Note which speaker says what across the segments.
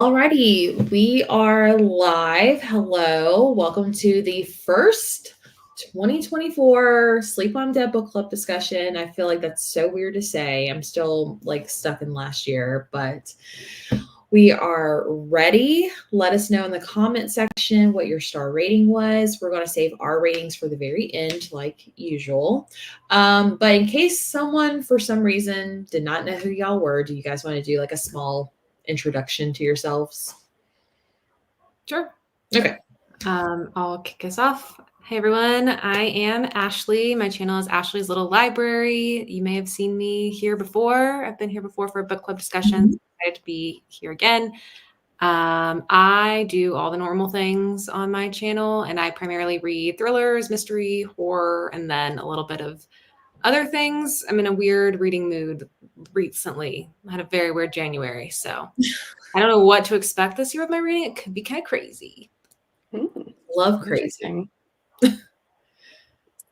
Speaker 1: Alrighty, we are live. Hello, welcome to the first 2024 Sleep on Dead book club discussion. I feel like that's so weird to say. I'm still like stuck in last year, but we are ready. Let us know in the comment section what your star rating was. We're going to save our ratings for the very end, like usual. But in case someone, for some reason, did not know who y'all were, do you guys want to do like a small introduction to yourselves?
Speaker 2: Sure.
Speaker 1: Okay.
Speaker 2: I'll kick us off. Hey everyone, I am Ashley. My channel is Ashley's Little Library. You may have seen me here before. I've been here before for book club discussions. Excited to be here again. I do all the normal things on my channel, and I primarily read thrillers, mystery, horror, and then a little bit of other things. I'm in a weird reading mood recently. I had a very weird January, so I don't know what to expect this year with my reading. It could be kind of crazy.
Speaker 1: Love crazy.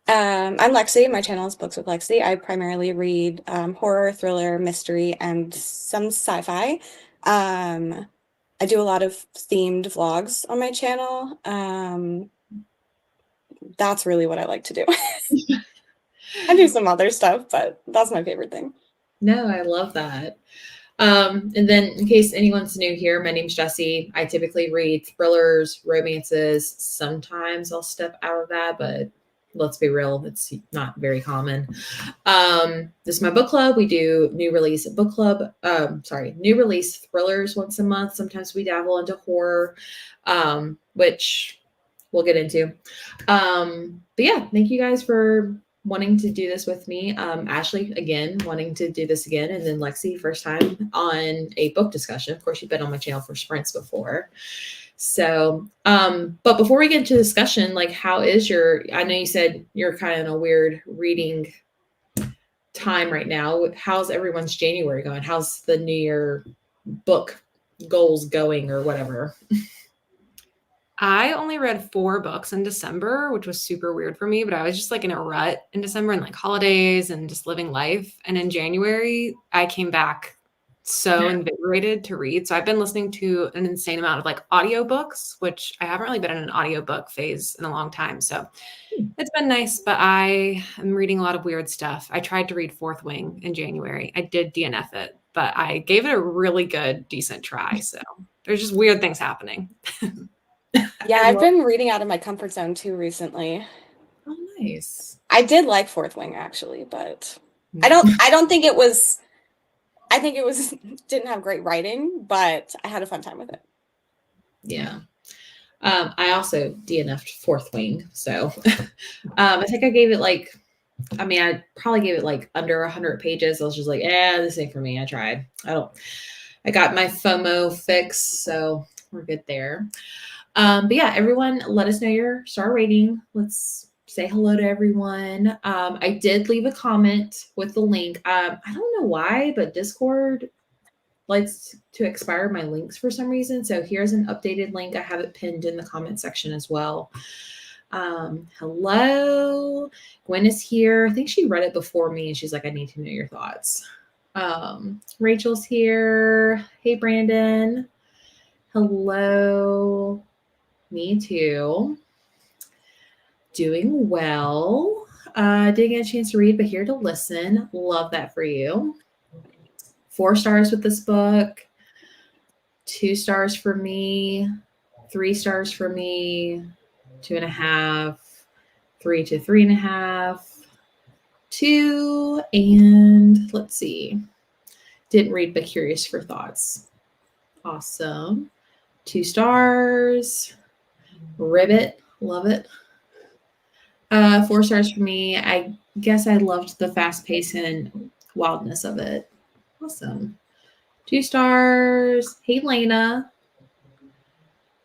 Speaker 3: I'm Lexie. My channel is Books with Lexie. I primarily read horror, thriller, mystery, and some sci-fi. I do a lot of themed vlogs on my channel. That's really what I like to do. I do some other stuff, but that's my favorite thing.
Speaker 1: No, I love that. And then in case anyone's new here, my name's Jessie. I typically read thrillers, romances. Sometimes I'll step out of that, but let's be real, it's not very common. This is my book club. We do new release thrillers once a month. Sometimes we dabble into horror, which we'll get into. But yeah, thank you guys for wanting to do this with me. Ashley, again, wanting to do this again. And then Lexie, first time on a book discussion. Of course, you've been on my channel for sprints before. So, but before we get into discussion, like how is I know you said you're kind of in a weird reading time right now. How's everyone's January going? How's the New Year book goals going or whatever?
Speaker 2: I only read 4 books in December, which was super weird for me, but I was just like in a rut in December and like holidays and just living life. And in January, I came back so invigorated to read. So I've been listening to an insane amount of like audiobooks, which I haven't really been in an audiobook phase in a long time. So it's been nice, but I am reading a lot of weird stuff. I tried to read Fourth Wing in January. I did DNF it, but I gave it a really good, decent try. So there's just weird things happening.
Speaker 3: Yeah, I've been reading out of my comfort zone too recently.
Speaker 1: Oh, nice.
Speaker 3: I did like Fourth Wing actually, but I don't think it was. I think it was didn't have great writing, but I had a fun time with it.
Speaker 1: Yeah. I also DNF'd Fourth Wing, so I think I gave it I probably gave it like under 100 pages. I was just like, this ain't for me. I tried. I got my FOMO fix, so we're good there. But yeah, everyone, let us know your star rating. Let's say hello to everyone. I did leave a comment with the link. I don't know why, but Discord likes to expire my links for some reason. So here's an updated link. I have it pinned in the comment section as well. Hello. Gwen is here. I think she read it before me and she's like, I need to know your thoughts. Rachel's here. Hey, Brandon. Hello. Me too. Doing well. Didn't get a chance to read, but here to listen. Love that for you. 4 stars with this book. 2 stars for me. 3 stars for me. 2.5. 3 to 3.5. 2. And let's see. Didn't read, but curious for thoughts. Awesome. 2 stars. Ribbit. Love it. 4 stars for me. I guess I loved the fast pace and wildness of it. Awesome. 2 stars. Hey, Lena.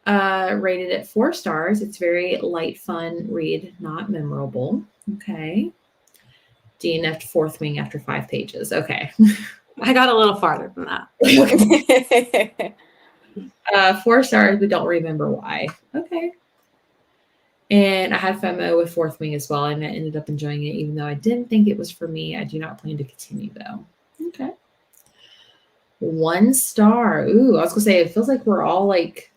Speaker 1: Rated at 4 stars. It's very light, fun read, not memorable. Okay. DNF'd Fourth Wing after 5 pages. Okay.
Speaker 2: I got a little farther than that.
Speaker 1: 4 stars, but don't remember why. Okay. And I had FOMO with Fourth Wing as well, and I ended up enjoying it, even though I didn't think it was for me. I do not plan to continue, though. Okay. 1 star. Ooh, I was gonna say it feels like we're all like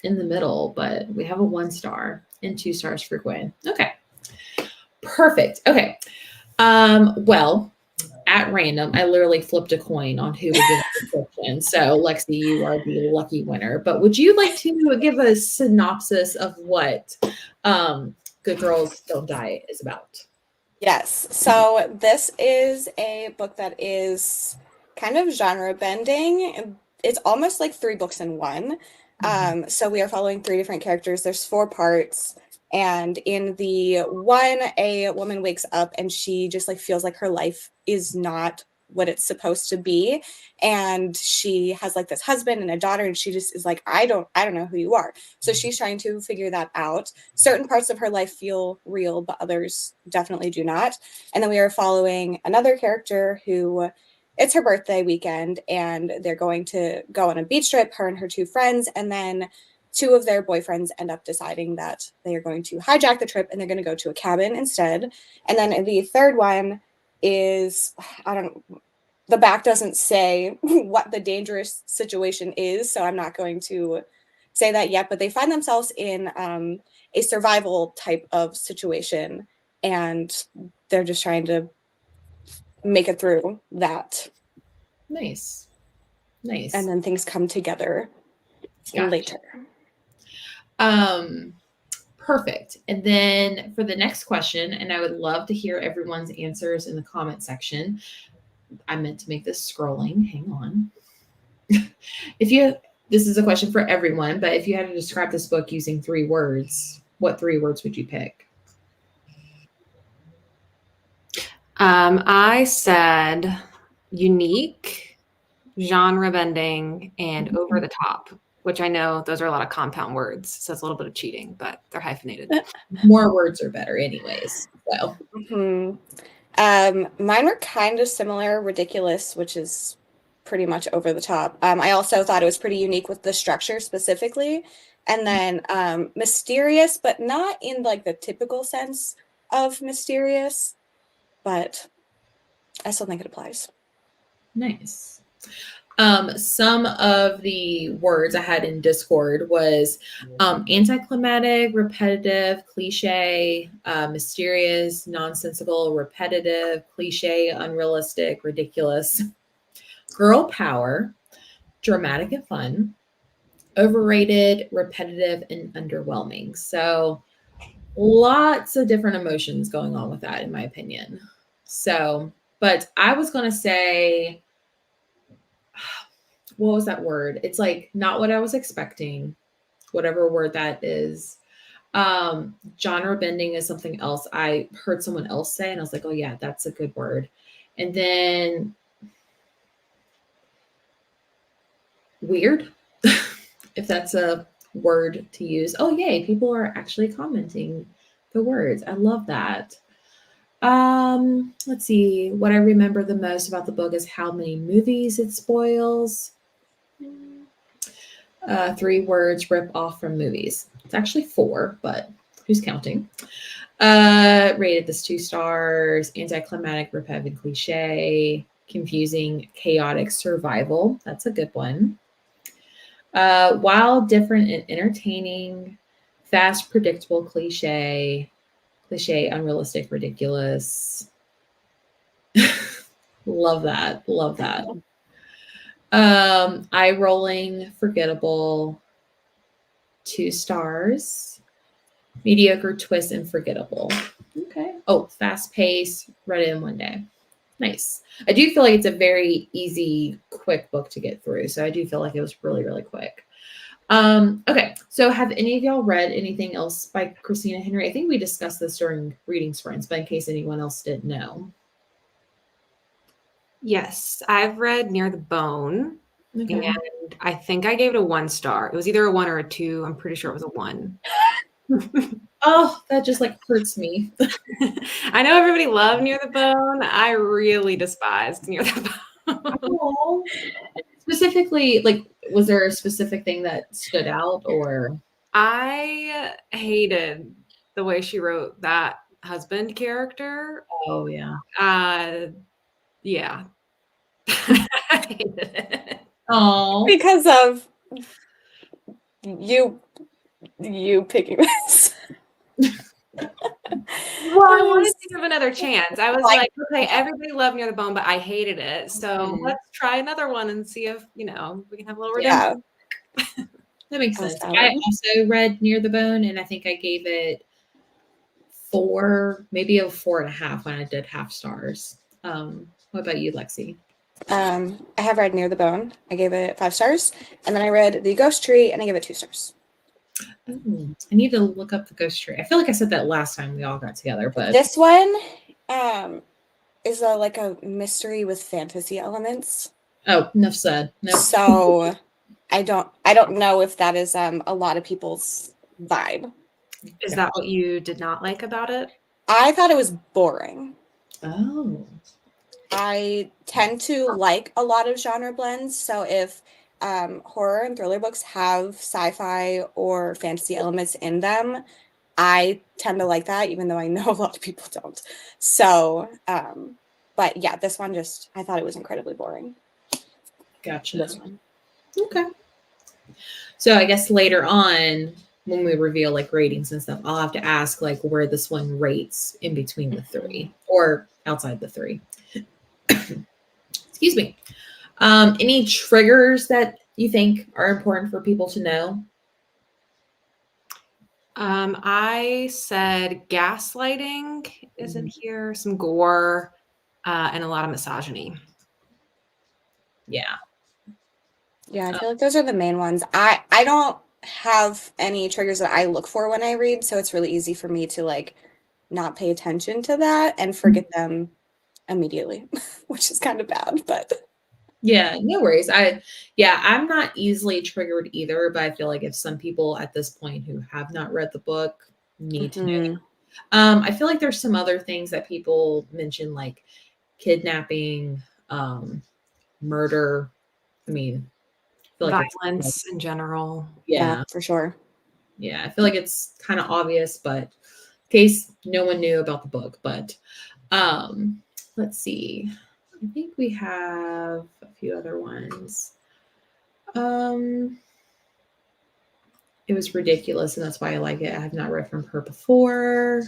Speaker 1: in the middle, but we have a 1 star and 2 stars for Gwen. Okay. Perfect. Okay. Well, at random, I literally flipped a coin on who would give a description. So, Lexie, you are the lucky winner. But would you like to give a synopsis of what Good Girls Don't Die is about?
Speaker 3: Yes. So this is a book that is kind of genre bending. It's almost like 3 books in one. So we are following 3 different characters. There's 4 parts. And in the one, a woman wakes up and she just like feels like her life is not what it's supposed to be. And she has like this husband and a daughter, and she just is like, I don't know who you are. So she's trying to figure that out. Certain parts of her life feel real, but others definitely do not. And then we are following another character who, it's her birthday weekend, and they're going to go on a beach trip, her and her 2 friends, and then 2 of their boyfriends end up deciding that they are going to hijack the trip and they're going to go to a cabin instead. And then the third one is, I don't know, the back doesn't say what the dangerous situation is, so I'm not going to say that yet, but they find themselves in a survival type of situation, and they're just trying to make it through that.
Speaker 1: Nice. Nice.
Speaker 3: And then things come together later.
Speaker 1: Perfect. And then for the next question, and I would love to hear everyone's answers in the comment section. I meant to make this scrolling. Hang on. This is a question for everyone, but if you had to describe this book using 3 words, what 3 words would you pick?
Speaker 2: I said unique, genre bending, and over the top, which I know those are a lot of compound words, so it's a little bit of cheating, but they're hyphenated.
Speaker 1: More words are better anyways. So
Speaker 3: mine were kind of similar. Ridiculous, which is pretty much over the top. I also thought it was pretty unique with the structure specifically. And then mysterious, but not in like the typical sense of mysterious, but I still think it applies.
Speaker 1: nice. Some of the words I had in Discord was anticlimactic, repetitive, cliche, mysterious, nonsensical, repetitive, cliche, unrealistic, ridiculous, girl power, dramatic and fun, overrated, repetitive, and underwhelming. So lots of different emotions going on with that, in my opinion. So, but I was going to say, what was that word? It's like not what I was expecting, whatever word that is. Genre bending is something else I heard someone else say, and I was like, oh yeah, that's a good word. And then weird, if that's a word to use. Oh yay, people are actually commenting the words. I love that. Let's see. What I remember the most about the book is how many movies it spoils. 3 words rip off from movies. It's actually 4, but who's counting? Rated this 2 stars. Anticlimactic, repetitive, cliche. Confusing, chaotic, survival. That's a good one. Wild, different, and entertaining. Fast, predictable, cliche, unrealistic, ridiculous. Love that. Love that. Eye rolling, forgettable, 2 stars. Mediocre, twist, and forgettable. Okay. Oh, fast pace, read it in one day. Nice. I do feel like it's a very easy, quick book to get through. So I do feel like it was really, really quick. Okay. So have any of y'all read anything else by Christina Henry? I think we discussed this during reading sprints, but in case anyone else didn't know.
Speaker 2: Yes, I've read Near the Bone,
Speaker 1: Okay.
Speaker 2: and I think I gave it a 1 star. It was either a 1 or a 2. I'm pretty sure it was a 1.
Speaker 1: Oh, that just like hurts me.
Speaker 2: I know everybody loved Near the Bone. I really despised Near the Bone.
Speaker 1: Oh. Specifically, like, was there a specific thing that stood out, or?
Speaker 2: I hated the way she wrote that husband character.
Speaker 1: Oh yeah.
Speaker 2: Yeah. I hated it.
Speaker 1: Oh,
Speaker 3: Because of you picking this.
Speaker 2: Well, I wanted to give another chance. I was like, okay,
Speaker 3: okay.
Speaker 2: everybody loved Near the Bone, but I hated it. So let's try another one and see if, we can have a little redemption.
Speaker 3: Yeah.
Speaker 1: that makes
Speaker 3: Oh,
Speaker 1: sense.
Speaker 3: salad.
Speaker 1: I also read Near the Bone, and I think I gave it 4, maybe a 4.5 when I did half stars. What about you, Lexie?
Speaker 3: I have read Near the Bone. I gave it 5 stars. And then I read The Ghost Tree and I gave it 2 stars.
Speaker 1: Oh, I need to look up the Ghost Tree. I feel like I said that last time we all got together, but
Speaker 3: This one is like a mystery with fantasy elements.
Speaker 1: oh, enough said. Nope.
Speaker 3: So I don't know if that is a lot of people's vibe.
Speaker 2: Is that what you did not like about it?
Speaker 3: I thought it was boring.
Speaker 1: Oh.
Speaker 3: I tend to like a lot of genre blends. So if horror and thriller books have sci-fi or fantasy elements in them, I tend to like that, even though I know a lot of people don't. So, but yeah, this one I thought it was incredibly boring.
Speaker 1: Gotcha.
Speaker 3: This one.
Speaker 1: Okay. So I guess later on, when we reveal like ratings and stuff, I'll have to ask like where this one rates in between the 3 or outside the 3. Excuse me. Any triggers that you think are important for people to know?
Speaker 2: I said gaslighting is in here, some gore, and a lot of misogyny.
Speaker 1: Yeah.
Speaker 3: Yeah, I feel like those are the main ones. I don't have any triggers that I look for when I read, so it's really easy for me to like not pay attention to that and forget them immediately, which is kind of bad, but
Speaker 1: Yeah, no worries. I'm not easily triggered either, but I feel like if some people at this point who have not read the book need to know. I feel like there's some other things that people mention, like kidnapping, murder. I mean, I feel like
Speaker 2: Violence in general.
Speaker 3: yeah, for sure.
Speaker 1: Yeah, I feel like it's kind of obvious, but in case no one knew about the book. But let's see. I think we have a few other ones. It was ridiculous, and that's why I like it. I have not read from her before.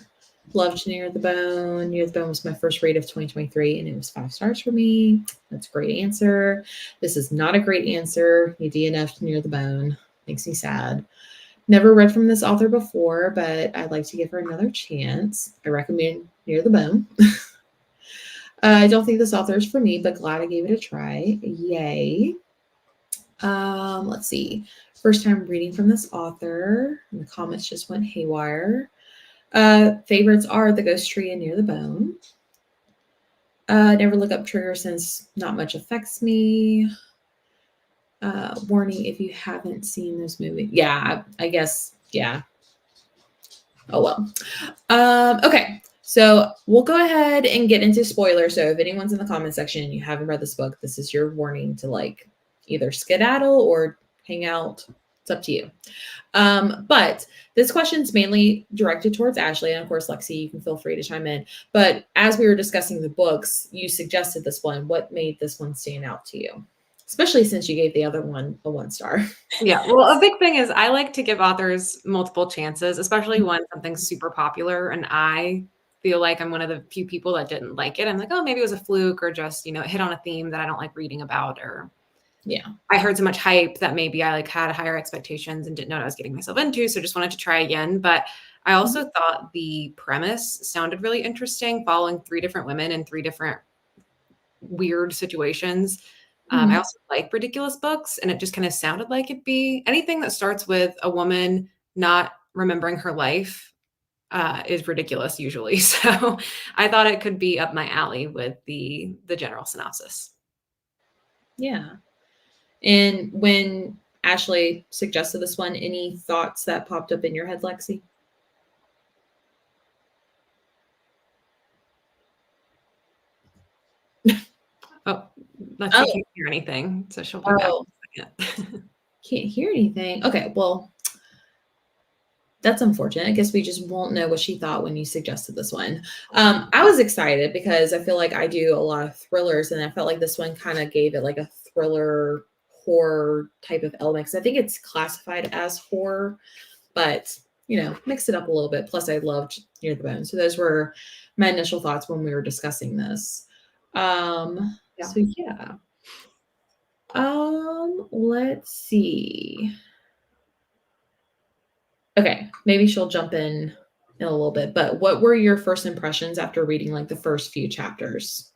Speaker 1: Loved Near the Bone. Near the Bone was my first read of 2023, and it was 5 stars for me. That's a great answer. This is not a great answer. You DNF'd Near the Bone. Makes me sad. Never read from this author before, but I'd like to give her another chance. I recommend Near the Bone. I don't think this author is for me, but glad I gave it a try. Yay. Let's see. First time reading from this author. And the comments just went haywire. Favorites are The Ghost Tree and Near the Bone. Never look up triggers since not much affects me. Warning if you haven't seen this movie. Yeah, I guess, yeah. Oh well. Okay. So we'll go ahead and get into spoilers. So if anyone's in the comment section and you haven't read this book, this is your warning to like either skedaddle or hang out. It's up to you. But this question's mainly directed towards Ashley. And of course, Lexie, you can feel free to chime in. But as we were discussing the books, you suggested this one. What made this one stand out to you? Especially since you gave the other one a 1 star.
Speaker 2: Yeah. Well, a big thing is I like to give authors multiple chances, especially when something's super popular. And I feel like I'm one of the few people that didn't like it. I'm like, oh, maybe it was a fluke or just, it hit on a theme that I don't like reading about, or
Speaker 1: Yeah.
Speaker 2: I heard so much hype that maybe I like had higher expectations and didn't know what I was getting myself into. So just wanted to try again. But I also thought the premise sounded really interesting, following 3 different women in 3 different weird situations. I also like ridiculous books, and it just kind of sounded like it'd be anything that starts with a woman not remembering her life is ridiculous usually. So I thought it could be up my alley with the general synopsis.
Speaker 1: Yeah. And when Ashley suggested this one, any thoughts that popped up in your head, Lexie?
Speaker 2: Oh, Lexie can't hear anything, so she'll be back in a second.
Speaker 1: Can't hear anything. Okay, well, That's unfortunate. I guess we just won't know what she thought when you suggested this one. I was excited because I feel like I do a lot of thrillers, and I felt like this one kind of gave it like a thriller horror type of element. 'Cause I think it's classified as horror, but mix it up a little bit. Plus, I loved Near the Bone. So those were my initial thoughts when we were discussing this. So yeah. Let's see. Okay, maybe she'll jump in a little bit, but what were your first impressions after reading like the first few chapters?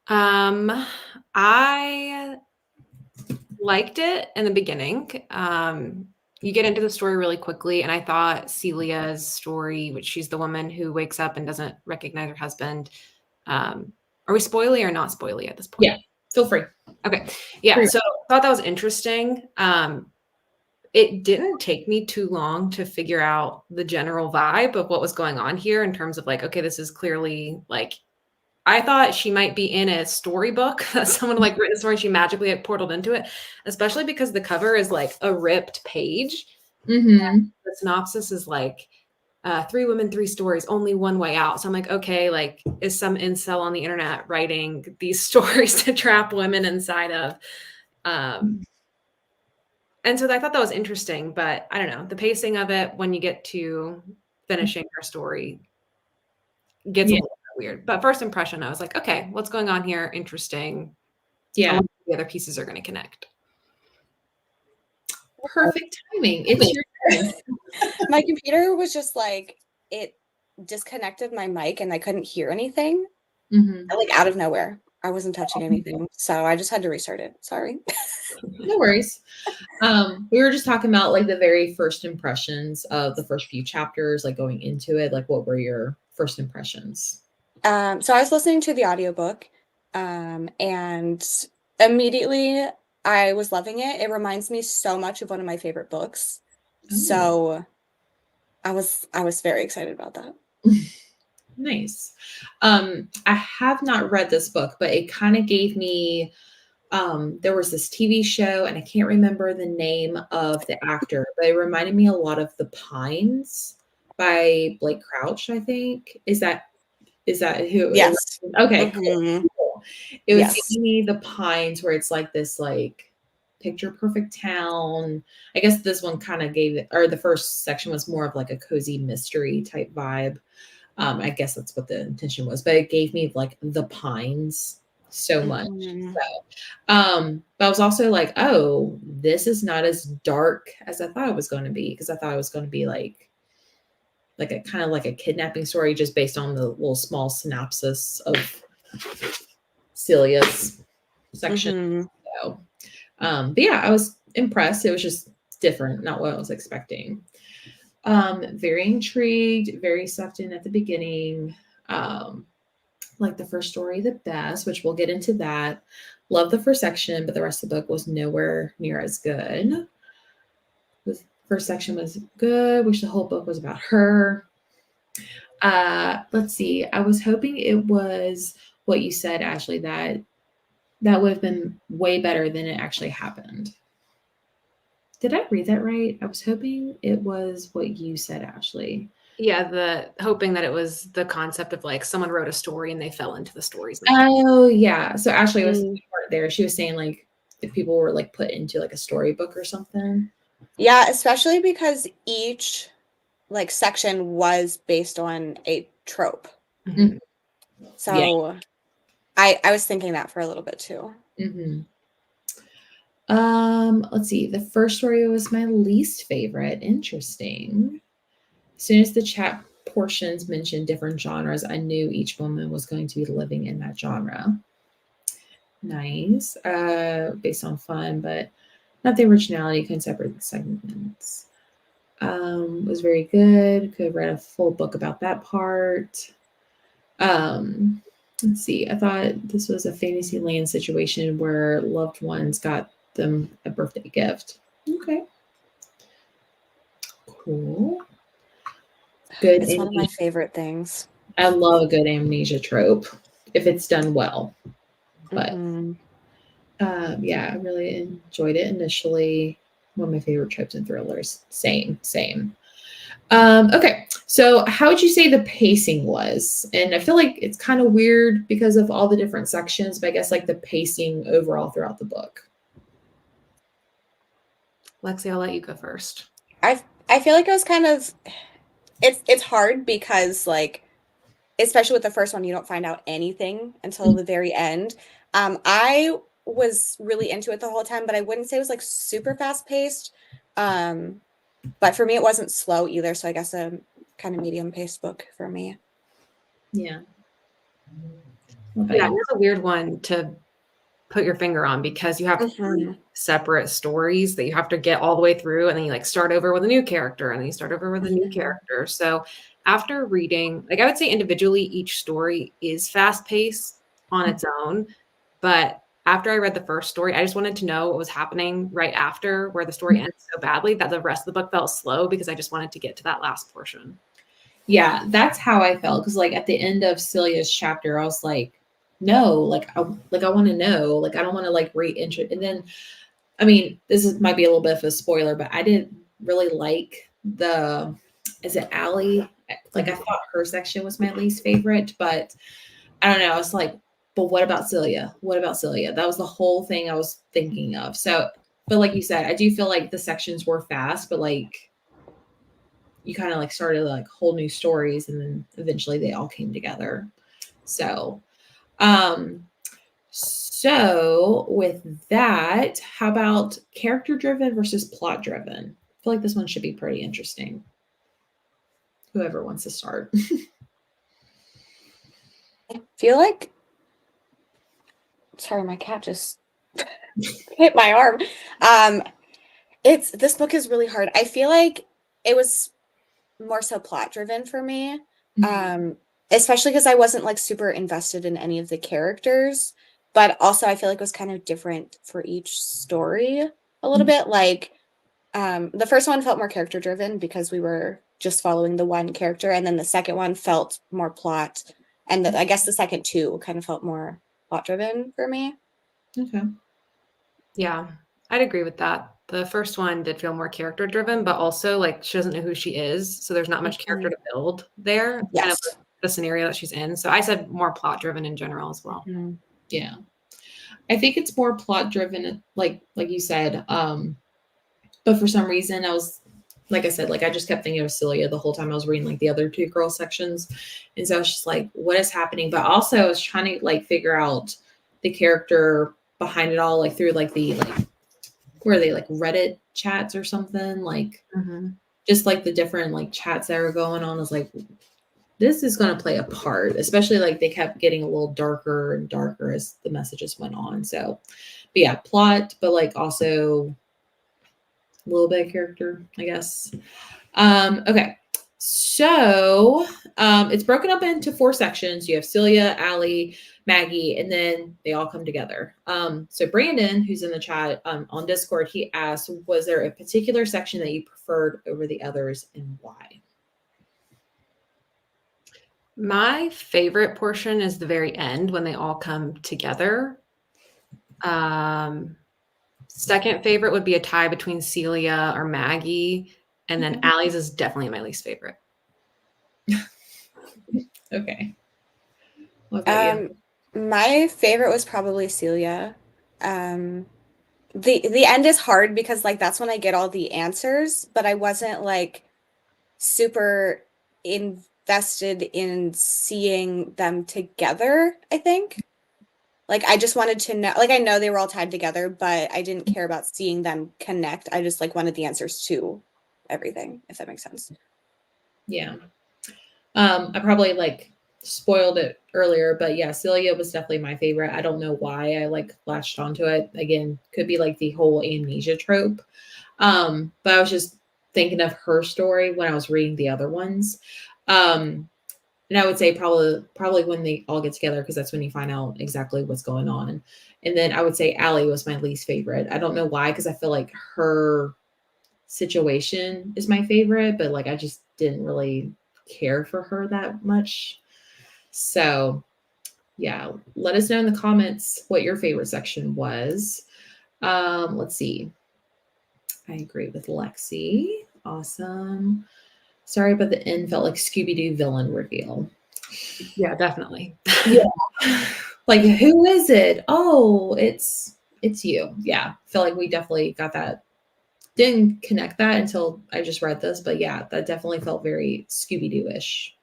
Speaker 2: I liked it in the beginning. You get into the story really quickly, and I thought Celia's story, which she's the woman who wakes up and doesn't recognize her husband. Are we spoily or not spoily at this point?
Speaker 1: Yeah, feel free.
Speaker 2: Okay. Yeah. So I thought that was interesting. It didn't take me too long to figure out the general vibe of what was going on here in terms of like, okay, this is clearly like, I thought she might be in a storybook that someone like written a story and she magically like portaled into it, especially because the cover is like a ripped page.
Speaker 1: Mm-hmm.
Speaker 2: The synopsis is like 3 women, 3 stories, only one way out. So I'm like, okay, like is some incel on the internet writing these stories to trap women inside of? And so I thought that was interesting, but I don't know, the pacing of it when you get to finishing her story gets a little bit weird. But first impression, I was like, okay, what's going on here? Interesting.
Speaker 1: Yeah.
Speaker 2: The other pieces are going to connect.
Speaker 1: Perfect timing. It's your turn.
Speaker 3: My computer was just like, it disconnected my mic and I couldn't hear anything.
Speaker 1: Mm-hmm.
Speaker 3: Like out of nowhere. I wasn't touching anything. So I just had to restart it. Sorry.
Speaker 1: No worries. We were just talking about like the very first impressions of the first few chapters, like going into it. Like, what were your first impressions?
Speaker 3: So I was listening to the audiobook, and immediately I was loving it. It reminds me so much of one of my favorite books.
Speaker 1: Ooh.
Speaker 3: So I was very excited about that.
Speaker 1: Nice. I have not read this book, but it kind of gave me there was this TV show, and I can't remember the name of the actor, but it reminded me a lot of The Pines by Blake Crouch, I think. Is that who?
Speaker 3: Yes.
Speaker 1: Okay.
Speaker 3: Mm-hmm.
Speaker 1: Cool. It was giving me The Pines, where it's like this like picture perfect town. I guess this one kind of gave it, or the first section was more of like a cozy mystery type vibe. I guess that's what the intention was, but it gave me like The Pines so much.
Speaker 3: Mm-hmm.
Speaker 1: So, but I was also like, oh, this is not as dark as I thought it was going to be, because I thought it was going to be like a kind of like a kidnapping story, just based on the little small synopsis of Celia's section.
Speaker 3: Mm-hmm.
Speaker 1: So, but yeah, I was impressed. It was just different, not what I was expecting. Very intrigued, very sucked in at the beginning. Like the first story the best, which we'll get into that. Love the first section, but the rest of the book was nowhere near as good. The first section was good. Wish the whole book was about her. Let's see. I was hoping it was what you said, Ashley, that would have been way better than it actually happened. Did I read that right? I was hoping it was what you said, Ashley.
Speaker 2: Yeah, hoping that it was the concept of like someone wrote a story and they fell into the stories.
Speaker 1: Oh yeah. So Ashley was part there. She was saying like if people were like put into like a storybook or something.
Speaker 3: Yeah, especially because each like section was based on a trope.
Speaker 1: Mm-hmm.
Speaker 3: So I was thinking that for a little bit too.
Speaker 1: Mm-hmm. Let's see. The first story was my least favorite. Interesting. As soon as the chat portions mentioned different genres, I knew each woman was going to be living in that genre. Nice. Based on fun, but not the originality. Couldn't separate the segments. Was very good. Could have read a full book about that part. Let's see. I thought this was a Fantasyland situation where loved ones got them a birthday gift. Okay. Cool. Good.
Speaker 3: It's one of my favorite things.
Speaker 1: I love a good amnesia trope if it's done well. But yeah, I really enjoyed it initially. One of my favorite tropes and thrillers. Same. Okay, so how would you say the pacing was? And I feel like it's kind of weird because of all the different sections, but I guess like the pacing overall throughout the book.
Speaker 2: Lexie, I'll let you go first.
Speaker 3: I feel like it was kind of it's hard because like especially with the first one you don't find out anything until the very end. I was really into it the whole time, but I wouldn't say it was like super fast paced. But for me it wasn't slow either, so I guess a kind of medium paced book for me.
Speaker 1: Yeah.
Speaker 2: Yeah, it's a weird one to put your finger on because you have separate stories that you have to get all the way through, and then you like start over with a new character, and then you start over with a new character. So after reading, like I would say individually, each story is fast paced on its own. But after I read the first story, I just wanted to know what was happening right after, where the story ends so badly that the rest of the book felt slow because I just wanted to get to that last portion.
Speaker 1: Yeah, that's how I felt. Because like at the end of Celia's chapter, I was like, no, like I want to know. Like I don't want to like reintroduce. And then, I mean, might be a little bit of a spoiler, but I didn't really like is it Allie? Like I thought her section was my least favorite, but I don't know. I was like, but what about Celia? What about Celia? That was the whole thing I was thinking of. So, but like you said, I do feel like the sections were fast, but like you kind of like started like whole new stories, and then eventually they all came together. So, so with that, how about character driven versus plot driven? I feel like this one should be pretty interesting. Whoever wants to start.
Speaker 3: I feel like, sorry, my cat just hit my arm. This book is really hard. I feel like it was more so plot driven for me. Especially because I wasn't like super invested in any of the characters, but also I feel like it was kind of different for each story a little bit. Like the first one felt more character driven because we were just following the one character, and then the second one felt more plot, and I guess the second two kind of felt more plot driven for me.
Speaker 1: Okay.
Speaker 2: Yeah, I'd agree with that. The first one did feel more character driven, but also like she doesn't know who she is, so there's not much character to build there.
Speaker 3: Yes.
Speaker 2: Kind of the scenario that she's in. So I said more plot driven in general as well.
Speaker 1: Yeah, I think it's more plot driven, like you said. But for some reason, like I said, like I just kept thinking of Celia the whole time I was reading like the other two girl sections, and so I was just like, what is happening? But also, I was trying to like figure out the character behind it all, like through like the where are they, like Reddit chats or something, like just like the different like chats that were going on. I was like, this is going to play a part, especially like they kept getting a little darker and darker as the messages went on. So, but yeah, plot, but like also a little bit of character, I guess. Okay. So it's broken up into 4 sections. You have Celia, Allie, Maggie, and then they all come together. So Brandon, who's in the chat on Discord, he asked, was there a particular section that you preferred over the others and why?
Speaker 2: My favorite portion is the very end when they all come together. Second favorite would be a tie between Celia or Maggie, and then Allie's is definitely my least favorite.
Speaker 1: Okay.
Speaker 3: My favorite was probably Celia. The end is hard because like that's when I get all the answers, but I wasn't like super invested in seeing them together, I think. Like I just wanted to know, like I know they were all tied together, but I didn't care about seeing them connect. I just like wanted the answers to everything, if that makes sense.
Speaker 1: Yeah. I probably like spoiled it earlier, but yeah, Celia was definitely my favorite. I don't know why I like latched onto it. Again, could be like the whole amnesia trope. But I was just thinking of her story when I was reading the other ones. And I would say probably when they all get together, because that's when you find out exactly what's going on. And then I would say Allie was my least favorite. I don't know why, because I feel like her situation is my favorite, but like I just didn't really care for her that much. So yeah, let us know in the comments what your favorite section was. Let's see. I agree with Lexie. Awesome. Sorry, but the end felt like Scooby-Doo villain reveal.
Speaker 2: Yeah, definitely.
Speaker 1: Yeah. Like, who is it? Oh, it's you. Yeah. Feel like we definitely got that. Didn't connect that until I just read this, but yeah, that definitely felt very Scooby-Doo-ish.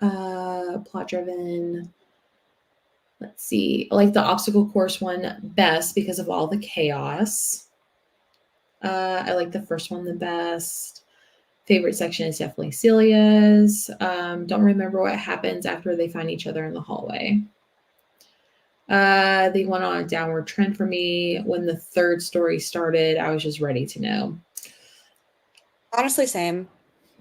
Speaker 1: Plot driven. Let's see. I like the obstacle course one best because of all the chaos. I like the first one the best. Favorite section is definitely Celia's. Don't remember what happens after they find each other in the hallway. They went on a downward trend for me. When the third story started, I was just ready to know.
Speaker 3: Honestly, same.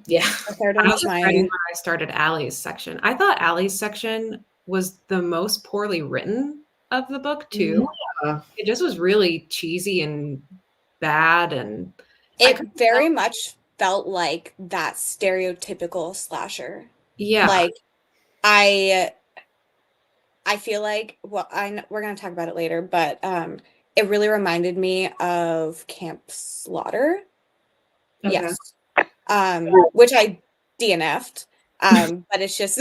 Speaker 1: Yeah.
Speaker 3: The third
Speaker 2: I
Speaker 3: one
Speaker 2: was
Speaker 3: was
Speaker 2: ready
Speaker 3: my.
Speaker 2: when I started Allie's section. I thought Allie's section was the most poorly written of the book too.
Speaker 1: Yeah.
Speaker 2: It just was really cheesy and bad, and
Speaker 3: It very much felt like that stereotypical slasher.
Speaker 2: yeah,
Speaker 3: Like I feel like, well, we're gonna talk about it later, but it really reminded me of Camp Slaughter.
Speaker 1: Okay.
Speaker 3: Yes. Which I DNF'd. But it's just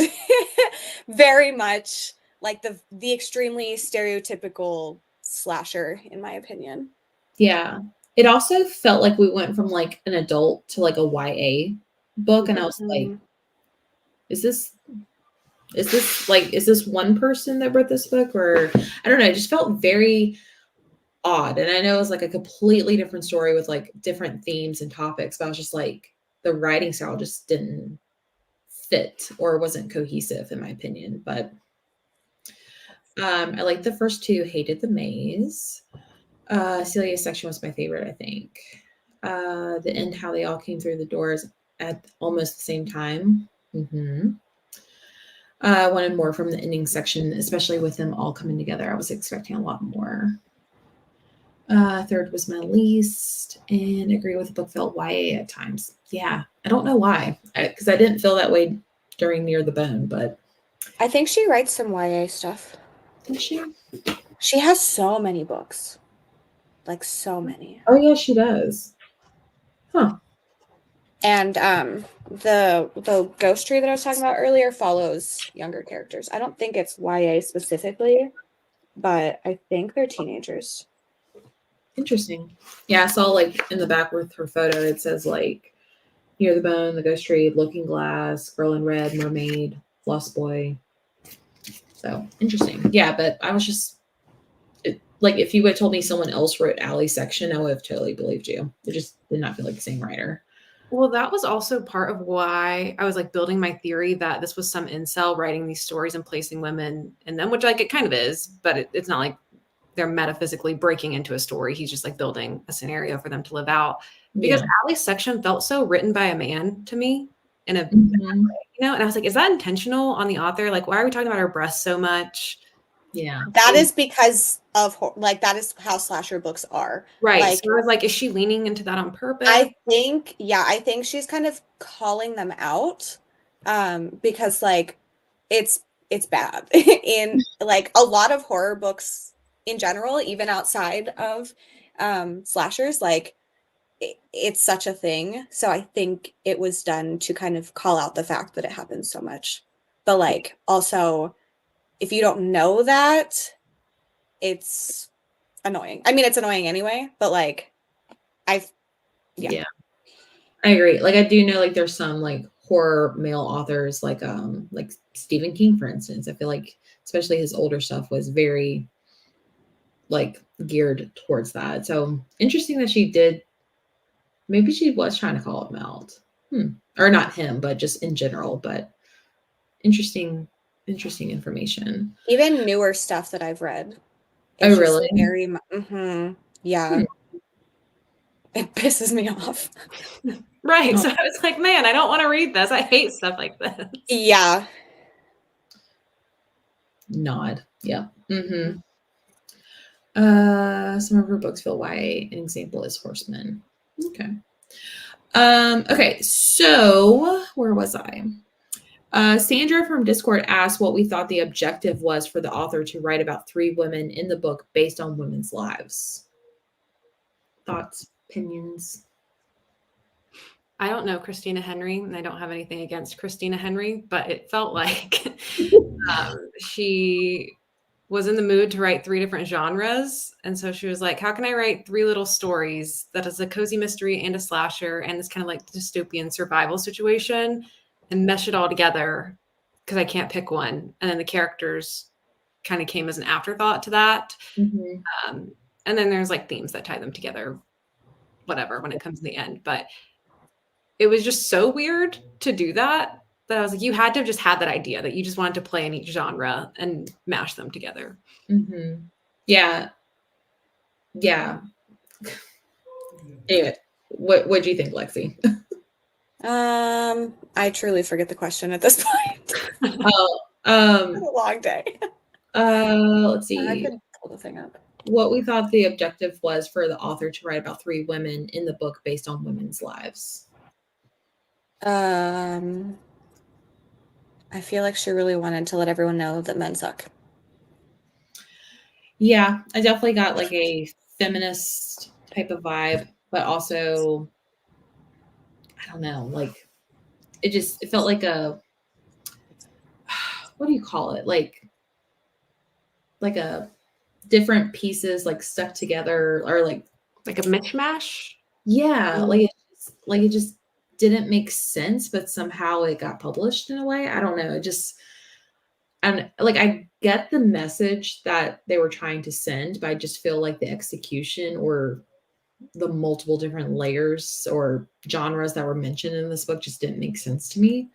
Speaker 3: very much like the extremely stereotypical slasher, in my opinion.
Speaker 1: Yeah. It also felt like we went from like an adult to like a YA book, and I was like,
Speaker 3: Mhm.
Speaker 1: is this one person that wrote this book? Or I don't know, it just felt very odd. And I know it was like a completely different story with like different themes and topics, but I was just like, the writing style just didn't fit or wasn't cohesive in my opinion. But I liked the first two, hated the maze. Celia's section was my favorite, I think. The end, how they all came through the doors at almost the same time. I wanted more from the ending section, especially with them all coming together. I was expecting a lot more. Third was my least, and agree with the book felt YA at times. Yeah, I don't know why, because I didn't feel that way during Near the Bone, but
Speaker 3: I think she writes some YA stuff.
Speaker 1: did she?
Speaker 3: She has so many books. Like so many.
Speaker 1: Oh yeah, she does. Huh.
Speaker 3: And the ghost tree that I was talking about earlier follows younger characters. I don't think it's YA specifically, but I think they're teenagers.
Speaker 1: Interesting. Yeah, I saw like in the back with her photo, it says like Near the Bone, The Ghost Tree, Looking Glass, Girl in Red, Mermaid, Lost Boy. So interesting. Yeah, but I was just like, if you had told me someone else wrote Allie's section, I would have totally believed you. It just did not feel like the same writer.
Speaker 2: well, that was also part of why I was like building my theory that this was some incel writing these stories and placing women in them, which like it kind of is, but it's not like they're metaphysically breaking into a story. He's just like building a scenario for them to live out. Because Allie's section felt so written by a man to me in a
Speaker 1: Mhm.
Speaker 2: and I was like, is that intentional on the author? Like, why are we talking about her breasts so much?
Speaker 1: Yeah.
Speaker 3: That is because of like that is how slasher books are.
Speaker 2: Right.
Speaker 3: Like
Speaker 2: So I was like, is she leaning into that on purpose?
Speaker 3: I think she's kind of calling them out because like it's bad in like a lot of horror books in general, even outside of slashers, like it's such a thing. So I think it was done to kind of call out the fact that it happens so much. But like also if you don't know that, it's annoying. I mean, it's annoying anyway, but like yeah.
Speaker 1: I agree. Like I do know like there's some like horror male authors like Stephen King, for instance. I feel like especially his older stuff was very like geared towards that. So interesting that she did. Maybe she was trying to call him out. Or not him, but just in general. But interesting information.
Speaker 3: Even newer stuff that I've read.
Speaker 1: Oh,
Speaker 3: It's just
Speaker 1: really?
Speaker 3: very yeah.
Speaker 1: Hmm.
Speaker 3: It pisses me off.
Speaker 2: Right.
Speaker 1: Oh.
Speaker 2: So I was like, man, I don't want to read this. I hate stuff like this.
Speaker 3: Yeah.
Speaker 1: Nod. Yeah. Some of her books feel YA. An example is Horseman. Okay. Okay, so where was I? Sandra from Discord asked what we thought the objective was for the author to write about 3 women in the book based on women's lives. Thoughts, opinions?
Speaker 2: I don't know Christina Henry, and I don't have anything against Christina Henry, but it felt like she was in the mood to write 3 different genres. And so she was like, how can I write 3 little stories that is a cozy mystery and a slasher and this kind of like dystopian survival situation and mesh it all together because I can't pick one. And then the characters kind of came as an afterthought to that. And then there's like themes that tie them together, whatever, when it comes to the end. But it was just so weird to do that I was like, you had to have just had that idea that you just wanted to play in each genre and mash them together.
Speaker 1: Yeah. Anyway, what do you think, Lexie?
Speaker 3: I truly forget the question at this point.
Speaker 1: It's
Speaker 3: a long day.
Speaker 1: Let's see.
Speaker 3: I could pull the thing up.
Speaker 1: What we thought the objective was for the author to write about 3 women in the book based on women's lives.
Speaker 3: I feel like she really wanted to let everyone know that men suck.
Speaker 1: Yeah, I definitely got like a feminist type of vibe, but also, I don't know, like it felt like a, what do you call it? Like a different pieces like stuck together, or like
Speaker 2: a mishmash.
Speaker 1: Yeah, like it just didn't make sense, but somehow it got published in a way. I don't know. It just, and like I get the message that they were trying to send, but I just feel like the execution or the multiple different layers or genres that were mentioned in this book just didn't make sense to me.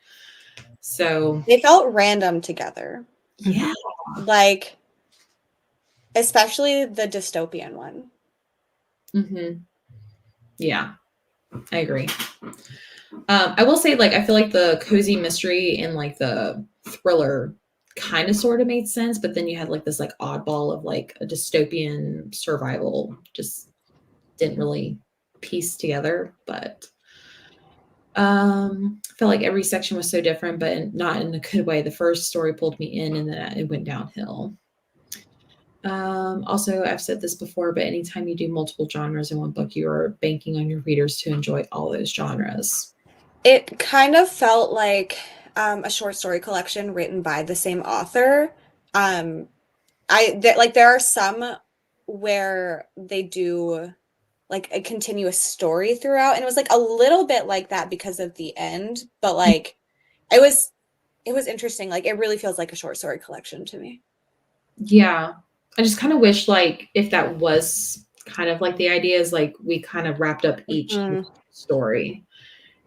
Speaker 1: So
Speaker 3: they felt random together.
Speaker 1: Yeah.
Speaker 3: Like, especially the dystopian one.
Speaker 1: Yeah, I agree. I will say, like, I feel like the cozy mystery and like the thriller kind of sort of made sense, but then you had like this like oddball of like a dystopian survival just didn't really piece together. But I feel like every section was so different, but not in a good way. The first story pulled me in and then it went downhill. Also, I've said this before, but anytime you do multiple genres in one book, you are banking on your readers to enjoy all those genres.
Speaker 3: It kind of felt like a short story collection written by the same author. There are some where they do like a continuous story throughout, and it was like a little bit like that because of the end, but like it was interesting. Like it really feels like a short story collection to me.
Speaker 1: Yeah, I just kind of wish like if that was kind of like the idea is like we kind of wrapped up each story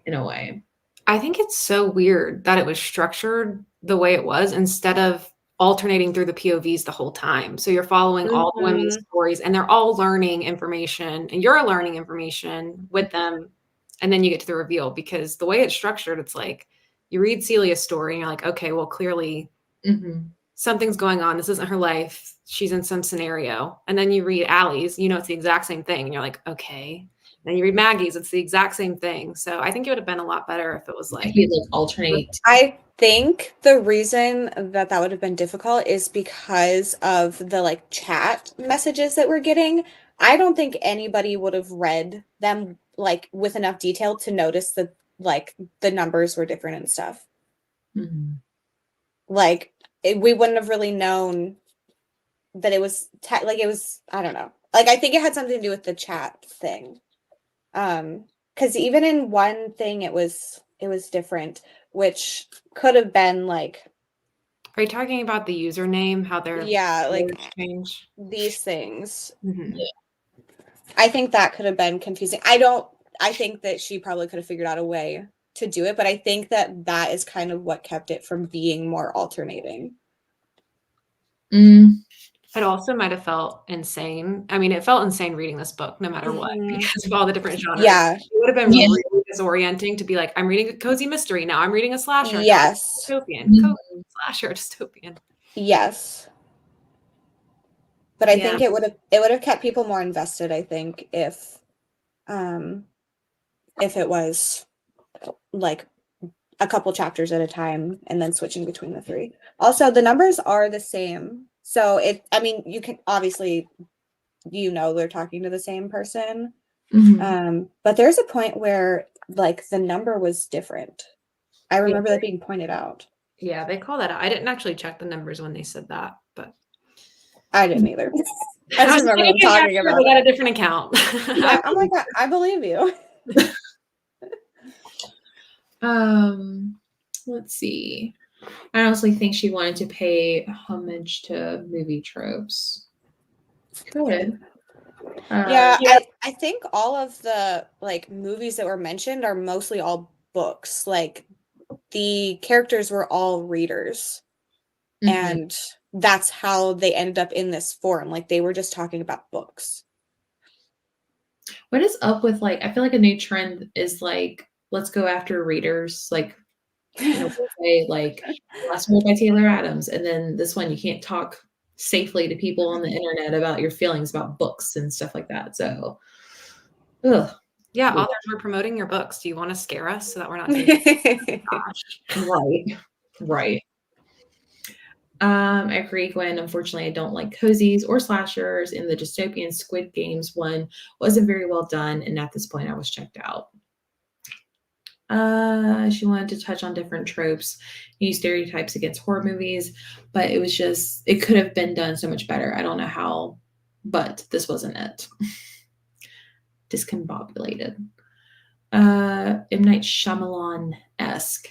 Speaker 1: in a way.
Speaker 2: I think it's so weird that it was structured the way it was instead of alternating through the POVs the whole time. So you're following all the women's stories and they're all learning information and you're learning information with them. And then you get to the reveal, because the way it's structured, it's like you read Celia's story and you're like, okay, well, clearly something's going on. This isn't her life. She's in some scenario. And then you read Allie's, you know, it's the exact same thing. And you're like, okay. Then you read Maggie's, it's the exact same thing. So I think it would have been a lot better if it was like
Speaker 1: alternate.
Speaker 3: I think the reason that would have been difficult is because of the like chat messages that we're getting. I don't think anybody would have read them like with enough detail to notice that like the numbers were different and stuff. Like we wouldn't have really known that it was it was, I don't know. Like I think it had something to do with the chat thing. Because even in one thing it was different, which could have been like,
Speaker 2: are you talking about the username, how they're
Speaker 3: like
Speaker 2: change
Speaker 3: these things?
Speaker 1: Yeah.
Speaker 3: I think that could have been confusing. I think that she probably could have figured out a way to do it, but I think that is kind of what kept it from being more alternating.
Speaker 2: It also might have felt insane. I mean, it felt insane reading this book, no matter what, because of all the different genres.
Speaker 3: Yeah.
Speaker 2: It would have been really disorienting to be like, I'm reading a cozy mystery. Now I'm reading a slasher.
Speaker 3: Yes.
Speaker 2: Dystopian. Slasher, dystopian.
Speaker 3: Yes. But I think it would have kept people more invested, I think, if it was like a couple chapters at a time and then switching between the 3. Also, the numbers are the same. So you can obviously, they're talking to the same person. But there's a point where like the number was different. I remember that being pointed out.
Speaker 2: Yeah, they call that out. I didn't actually check the numbers when they said that, but
Speaker 3: I didn't either. I just remember them talking about
Speaker 2: they got
Speaker 3: it.
Speaker 2: a different account.
Speaker 3: Yeah, I'm like, I believe you.
Speaker 1: Let's see. I honestly think she wanted to pay homage to movie tropes. Good.
Speaker 3: Yeah, I think all of the like movies that were mentioned are mostly all books. Like the characters were all readers. And that's how they ended up in this forum. Like they were just talking about books.
Speaker 1: What is up with like, I feel like a new trend is like, let's go after readers. Like, we'll say like last word by Taylor Adams. And then this one, you can't talk safely to people on the internet about your feelings about books and stuff like that. So,
Speaker 2: yeah, authors were promoting your books. Do you want to scare us so that we're not doing it?
Speaker 1: Right. I agree, Gwen. Unfortunately, I don't like cozies or slashers, and the dystopian Squid Games one wasn't very well done, and at this point I was checked out. She wanted to touch on different tropes, new stereotypes against horror movies, but it could have been done so much better. I don't know how, but this wasn't it. Discombobulated. M. Night Shyamalan-esque.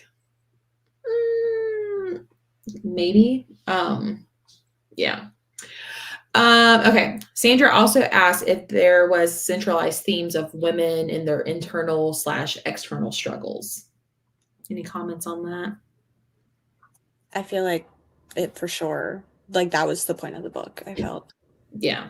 Speaker 1: Maybe. Yeah. Okay. Sandra also asked if there was centralized themes of women in their internal/external struggles. Any comments on that?
Speaker 3: I feel like it for sure. Like that was the point of the book, I felt.
Speaker 1: Yeah.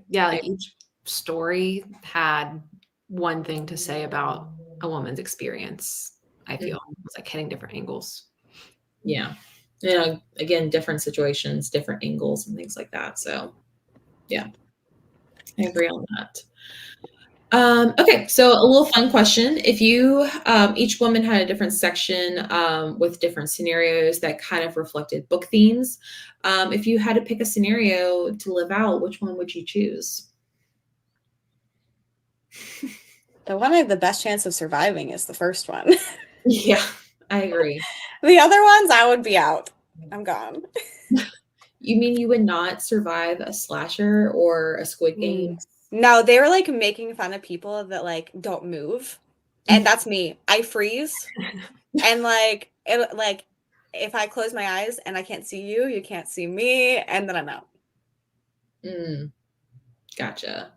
Speaker 2: Yeah, like each story had one thing to say about a woman's experience. I feel it was like hitting different angles.
Speaker 1: Yeah. Again, different situations, different angles and things like that. So yeah, I agree on that. Okay, so a little fun question. If you, each woman had a different section with different scenarios that kind of reflected book themes. If you had to pick a scenario to live out, which one would you choose?
Speaker 3: The one I have the best chance of surviving is the first one.
Speaker 1: Yeah, I agree.
Speaker 3: The other ones, I would be out. I'm gone.
Speaker 1: You mean you would not survive a slasher or a Squid Game?
Speaker 3: No, they were like making fun of people that like don't move. And that's me. I freeze. And like if I close my eyes and I can't see you, you can't see me, and then I'm out.
Speaker 1: Gotcha.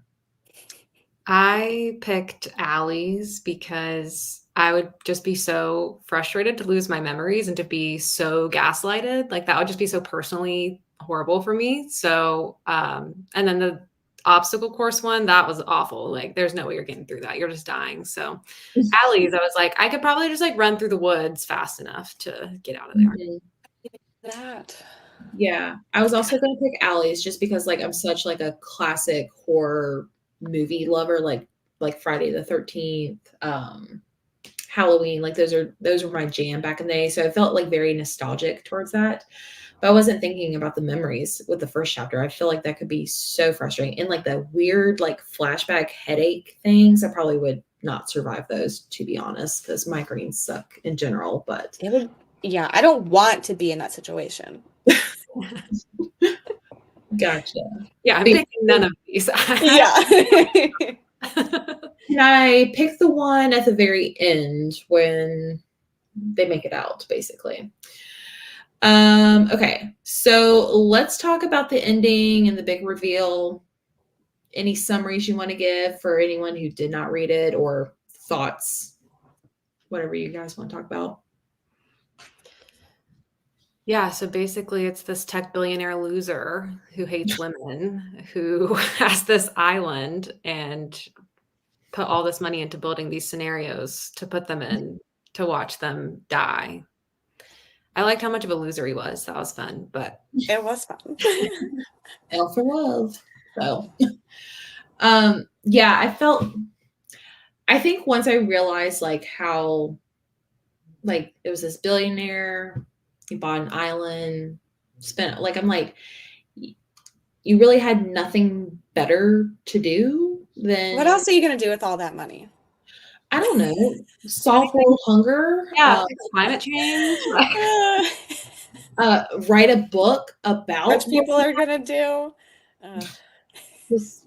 Speaker 2: I picked Allie's because I would just be so frustrated to lose my memories and to be so gaslighted. Like that would just be so personally horrible for me. So, and then the obstacle course one, that was awful. Like there's no way you're getting through that. You're just dying. So Allie's, I was like, I could probably just like run through the woods fast enough to get out of there.
Speaker 3: That.
Speaker 1: Yeah, I was also going to pick Allie's just because like I'm such like a classic horror movie lover, like Friday the 13th, Halloween, like those were my jam back in the day. So I felt like very nostalgic towards that. But I wasn't thinking about the memories with the first chapter. I feel like that could be so frustrating. And like the weird like flashback headache things, I probably would not survive those, to be honest, because migraines suck in general. But
Speaker 3: it would, yeah, I don't want to be in that situation.
Speaker 1: Gotcha.
Speaker 2: Yeah, I'm picking none of these.
Speaker 3: Yeah.
Speaker 1: Can I pick the one at the very end when they make it out, basically? Okay, so let's talk about the ending and the big reveal. Any summaries you want to give for anyone who did not read it, or thoughts, whatever you guys want to talk about?
Speaker 2: Yeah, so basically it's this tech billionaire loser who hates women, who has this island and put all this money into building these scenarios to put them in to watch them die. I liked how much of a loser he was. That was fun, but
Speaker 3: it was fun.
Speaker 1: Hell for love. So yeah, I think once I realized like how like it was this billionaire, he bought an island, spent like I'm like, you really had nothing better to do than
Speaker 3: What else are you gonna do with all that money?
Speaker 1: I don't know, solve world hunger.
Speaker 2: Yeah, fix climate change.
Speaker 1: Write a book about
Speaker 3: Which people are gonna do.
Speaker 1: just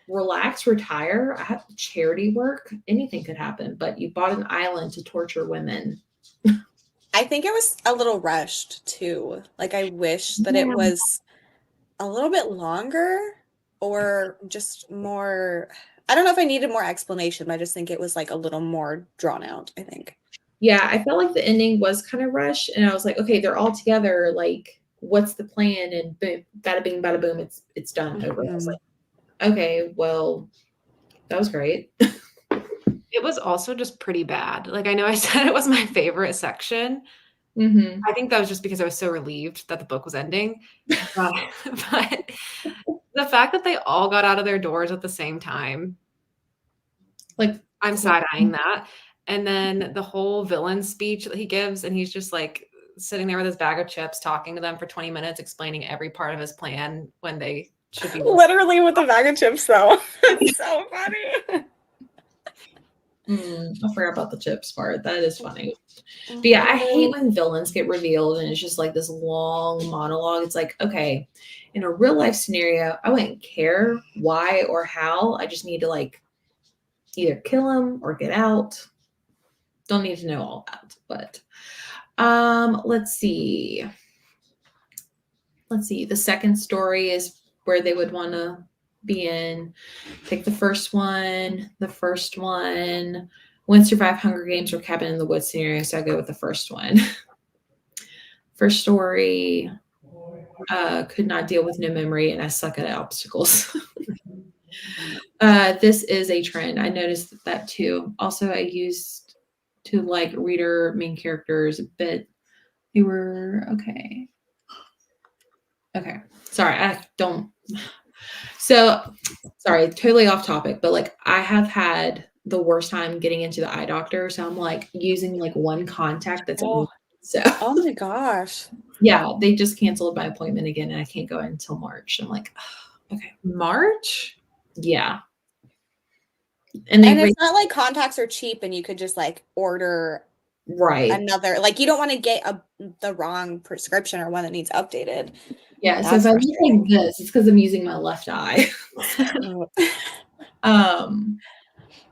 Speaker 1: relax, retire. I have charity work. Anything could happen, but you bought an island to torture women.
Speaker 3: I think it was a little rushed too. Like I wish that it
Speaker 1: Yeah.
Speaker 3: was a little bit longer or just more. I don't know if I needed more explanation, but I just think it was like a little more drawn out, I think.
Speaker 1: Yeah, I felt like the ending was kind of rushed, and I was like, okay, they're all together. Like, what's the plan? And boom, bada bing, bada boom, it's done over. I was like, okay, well, that was great.
Speaker 2: It was also just pretty bad. Like, I know I said it was my favorite section.
Speaker 1: Mm-hmm.
Speaker 2: I think that was just because I was so relieved that the book was ending. But, but the fact that they all got out of their doors at the same time,
Speaker 1: Like,
Speaker 2: I'm side-eyeing that. And then the whole villain speech that he gives, and he's just like sitting there with his bag of chips, talking to them for 20 minutes, explaining every part of his plan when they should be
Speaker 3: Literally with the bag of chips, though. It's so funny.
Speaker 1: I forgot about the chips part. That is funny. But yeah, I hate when villains get revealed and it's just like this long monologue. It's like, okay, in a real life scenario, I wouldn't care why or how. I just need to like either kill him or get out. Don't need to know all that. But let's see. The second story is where they would want to be in. Pick the first one. The first one. Win, survive Hunger Games or Cabin in the Woods scenario. So I go with the first one. First story. Could not deal with no memory, and I suck at obstacles. This is a trend. I noticed that too. Also, I used to like reader main characters, but they were okay. Okay. Sorry, I don't. So, sorry, totally off topic, but like I have had the worst time getting into the eye doctor. So I'm like using like one contact that's
Speaker 3: Oh.
Speaker 1: so.
Speaker 3: Oh my gosh.
Speaker 1: Yeah, they just canceled my appointment again, and I can't go until March. I'm like, oh, okay,
Speaker 2: March.
Speaker 1: Yeah, and they
Speaker 3: it's not like contacts are cheap, and you could just like order another. Like you don't want to get the wrong prescription or one that needs updated.
Speaker 1: Yeah, so if I look like this, it's because I'm using my left eye.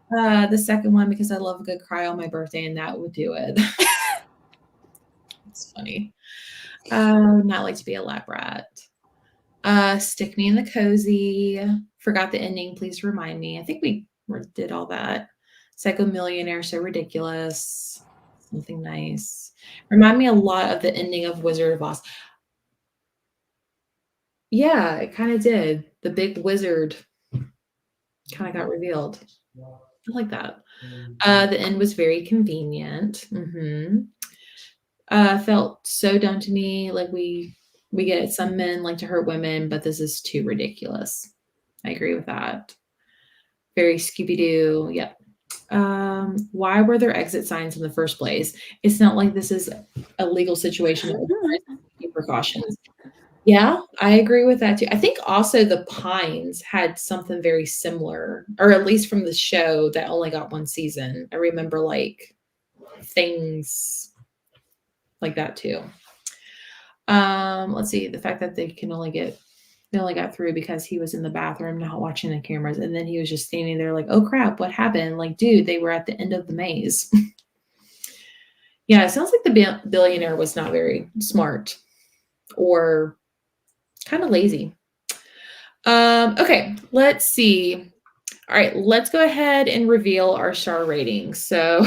Speaker 1: The second one because I love a good cry on my birthday, and that would do it. It's funny. Not like to be a lab rat. Stick me in the cozy. Forgot the ending. Please remind me. I think we did all that. Psycho Millionaire, so ridiculous. Something nice. Remind me a lot of the ending of Wizard of Oz. Yeah, it kind of did. The big wizard kind of got revealed. I like that. The end was very convenient. Felt so dumb to me. Like we get it. Some men like to hurt women, but this is too ridiculous. I agree with that. Very Scooby-Doo. Yep. Why were there exit signs in the first place? It's not like this is a legal situation. Precautions. Yeah, I agree with that too. I think also the Pines had something very similar, or at least from the show that only got one season. I remember like things like that too. Let's see, the fact that they only got through because he was in the bathroom not watching the cameras, and then he was just standing there like, oh crap, what happened? Like, dude, they were at the end of the maze. Yeah, it sounds like the billionaire was not very smart or kind of lazy. Okay, let's see. All right, let's go ahead and reveal our star ratings. So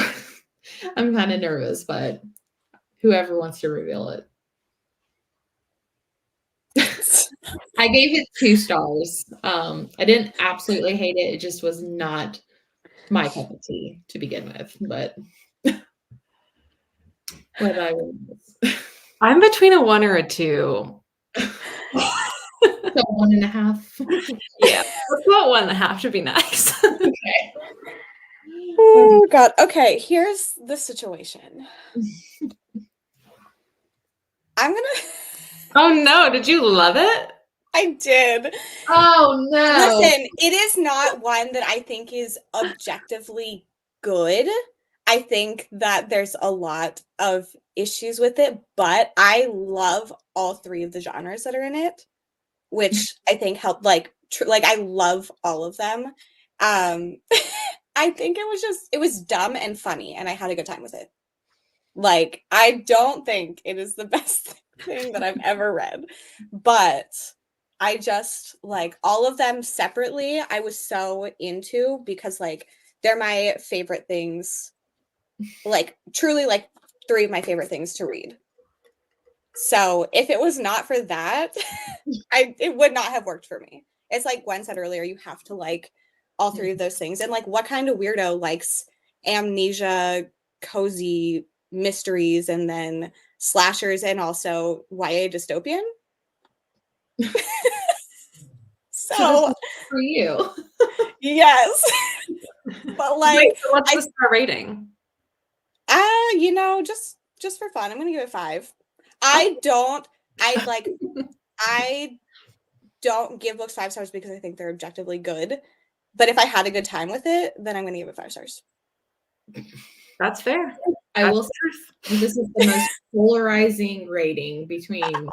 Speaker 1: I'm kind of nervous, but whoever wants to reveal it. I gave it 2 stars. I didn't absolutely hate it. It just was not my cup of tea to begin with. But what I
Speaker 2: I'm between a 1 or a 2.
Speaker 1: So 1.5.
Speaker 2: Yeah, let's go at 1.5 to be nice.
Speaker 1: Okay.
Speaker 3: Oh God. Okay, here's the situation. I'm gonna.
Speaker 2: Oh no! Did you love it?
Speaker 3: I did.
Speaker 1: Oh no!
Speaker 3: Listen, it is not one that I think is objectively good. I think that there's a lot of issues with it, but I love all three of the genres that are in it, which I think helped, like, I love all of them. I think it was dumb and funny, and I had a good time with it. Like, I don't think it is the best thing that I've ever read, but I just, like, all of them separately, I was so into, because, like, they're my favorite things, like, truly, like, three of my favorite things to read. So if it was not for that, it would not have worked for me. It's like Gwen said earlier, you have to like all three of those things. And like, what kind of weirdo likes amnesia, cozy mysteries, and then slashers, and also YA dystopian?
Speaker 1: So
Speaker 3: So
Speaker 1: for you.
Speaker 3: yes. But like,
Speaker 2: Wait, so what's the star rating?
Speaker 3: just for fun, I'm gonna give it 5. I don't give books 5 stars because I think they're objectively good. But if I had a good time with it, then I'm gonna give it 5 stars.
Speaker 2: That's fair.
Speaker 1: I will say this is the most polarizing rating between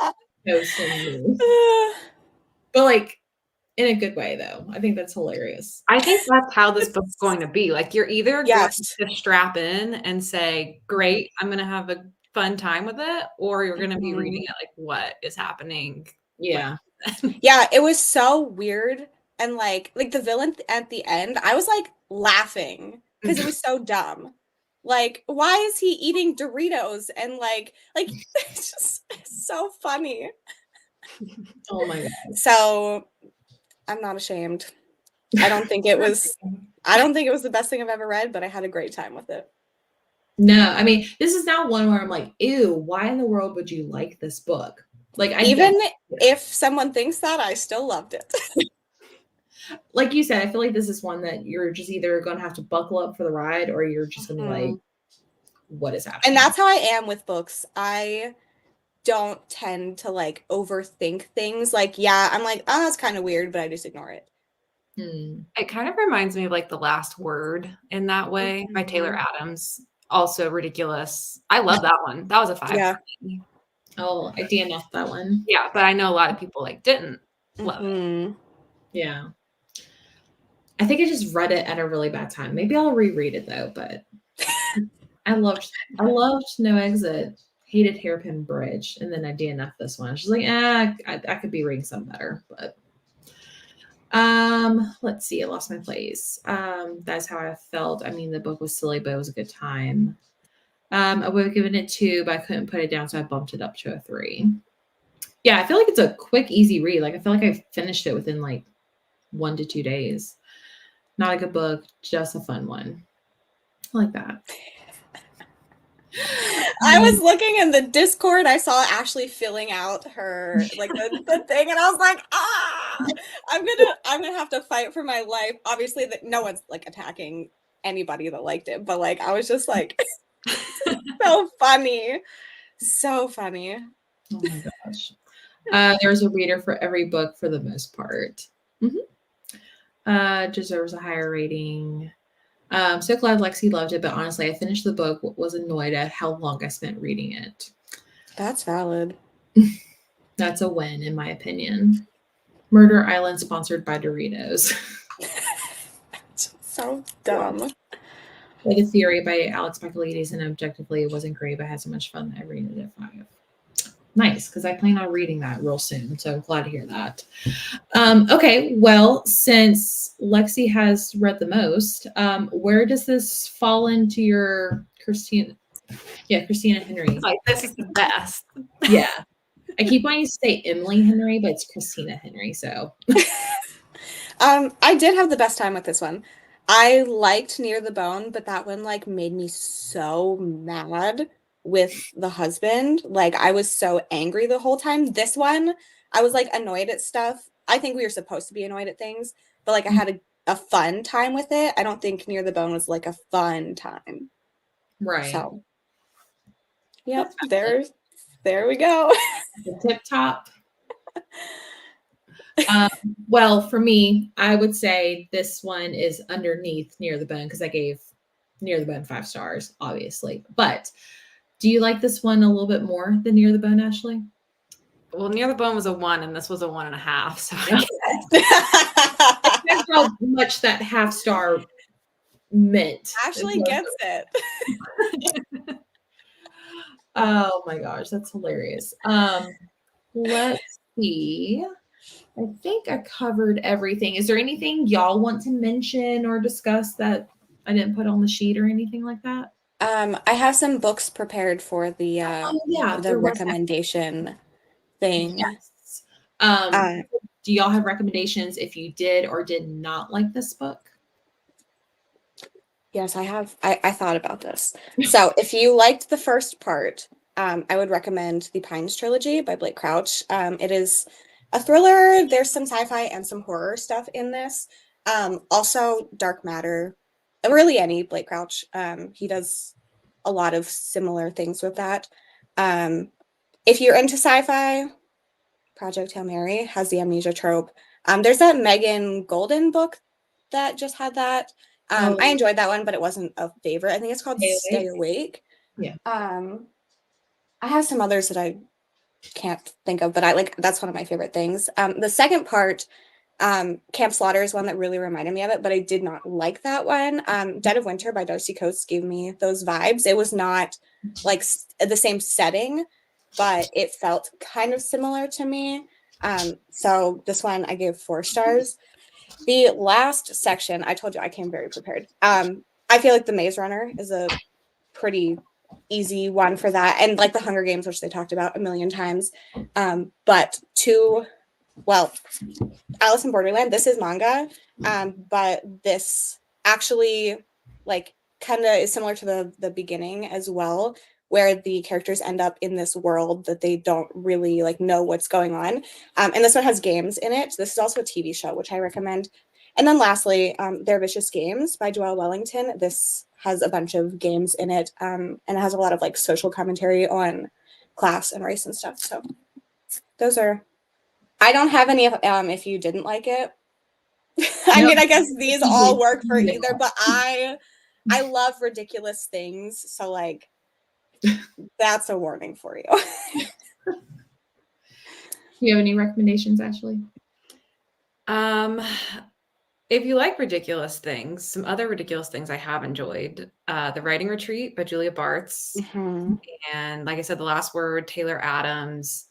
Speaker 1: Ghost and me. But like in a good way, though. I think that's hilarious.
Speaker 2: I think that's how this book's going to be. Like, you're either
Speaker 3: Yes.
Speaker 2: going to strap in and say, great, I'm going to have a fun time with it, or you're going to be reading it like, what is happening?
Speaker 1: Yeah.
Speaker 3: Yeah, it was so weird. And like the villain at the end, I was like laughing because it was so dumb. Like, why is he eating Doritos? And like it's just so funny.
Speaker 1: Oh my God.
Speaker 3: So I'm not ashamed. I don't think it was the best thing I've ever read, but I had a great time with it.
Speaker 1: No, I mean, this is not one where I'm like, ew, why in the world would you like this book? Like,
Speaker 3: Even if someone thinks that, I still loved it.
Speaker 1: Like you said, I feel like this is one that you're just either going to have to buckle up for the ride, or you're just going to be like, what is happening?
Speaker 3: And that's how I am with books. I don't tend to like overthink things. Like, yeah, I'm like, oh, that's kind of weird, but I just ignore it.
Speaker 2: It kind of reminds me of like The Last Word in that way by Taylor Adams. Also ridiculous. I love that one. That was a 5.
Speaker 3: Yeah.
Speaker 1: Oh, I DNF'd that one.
Speaker 2: Yeah, but I know a lot of people like didn't love it.
Speaker 1: Yeah. I think I just read it at a really bad time. Maybe I'll reread it though, but I loved No Exit, hated Hairpin Bridge, and then I DNF'd this one. She's like, I could be reading some better, but let's see, I lost my place. That's how I felt. I mean, the book was silly, but it was a good time. I would have given it 2, but I couldn't put it down, so I bumped it up to a 3. Yeah, I feel like it's a quick, easy read. Like, I feel like I finished it within like 1 to 2 days. Not a good book, just a fun one. I like that.
Speaker 3: I was looking in the Discord. I saw Ashley filling out her like the thing, and I was like, I'm gonna have to fight for my life. Obviously, that no one's like attacking anybody that liked it, but like I was just like, so funny, so funny.
Speaker 1: Oh my gosh. There's a reader for every book for the most part. Deserves a higher rating. So glad Lexie loved it, but honestly, I finished the book, was annoyed at how long I spent reading it.
Speaker 3: That's valid.
Speaker 1: That's a win, in my opinion. Murder Island, sponsored by Doritos.
Speaker 3: So dumb.
Speaker 1: Like a Theory by Alex Michaelides, and objectively it wasn't great, but I had so much fun that I rated it 5. Nice, because I plan on reading that real soon, so glad to hear that. Okay, well, since Lexie has read the most, where does this fall into your Christina Henry?
Speaker 2: Like, this is the best.
Speaker 1: Yeah. I keep wanting to say Emily Henry, but it's Christina Henry, so.
Speaker 3: I did have the best time with this one. I liked Near the Bone, but that one like made me so mad with the husband. Like, I was so angry the whole time. This one, I was like annoyed at stuff. I think we were supposed to be annoyed at things, but like I had a fun time with it. I don't think Near the Bone was like a fun time.
Speaker 1: Right.
Speaker 3: So, yep, there we go.
Speaker 1: The tip top. Well, for me, I would say this one is underneath Near the Bone because I gave Near the Bone 5 stars, obviously. But do you like this one a little bit more than Near the Bone, Ashley?
Speaker 2: Well, Near the Bone was a 1 and this was a 1.5. So
Speaker 1: That's how much that half star meant.
Speaker 3: Ashley gets it.
Speaker 1: Oh my gosh, that's hilarious. Let's see. I think I covered everything. Is there anything y'all want to mention or discuss that I didn't put on the sheet or anything like that?
Speaker 3: I have some books prepared for the
Speaker 1: there was
Speaker 3: recommendation thing.
Speaker 1: Yes. Do y'all have recommendations if you did or did not like this book?
Speaker 3: Yes, I have. I thought about this. So if you liked the first part, I would recommend the Pines trilogy by Blake Crouch. It is a thriller. There's some sci-fi and some horror stuff in this. Also dark matter. Really any Blake Crouch. He does a lot of similar things with that. If you're into sci-fi, Project Hail Mary has the amnesia trope. There's that Megan Golden book that just had that. I enjoyed that one, but it wasn't a favorite. I think it's called Stay Awake.
Speaker 1: Yeah.
Speaker 3: I have some others that I can't think of, but I like that's one of my favorite things. The second part, Camp Slaughter is one that really reminded me of it, but I did not like that one. Dead of Winter by Darcy Coates gave me those vibes. It was not like the same setting, but it felt kind of similar to me. So this one I gave 4 stars. The last section, I told you I came very prepared. I feel like The Maze Runner is a pretty easy one for that. And like the Hunger Games, which they talked about a million times. But Alice in Borderland, this is manga. But this actually like kind of is similar to the beginning as well, where the characters end up in this world that they don't really like know what's going on. And this one has games in it. This is also a TV show, which I recommend. And then lastly, They're Vicious Games by Joelle Wellington. This has a bunch of games in it, and it has a lot of like social commentary on class and race and stuff. So those are, I don't have any if you didn't like it. I mean, I guess these all work for either, but I love ridiculous things. So like, that's a warning for you.
Speaker 1: Do you have any recommendations, Ashley?
Speaker 2: If you like ridiculous things, some other ridiculous things I have enjoyed. The Writing Retreat by Julia Bartz.
Speaker 3: Mm-hmm.
Speaker 2: And like I said, The Last Word, Taylor Adams,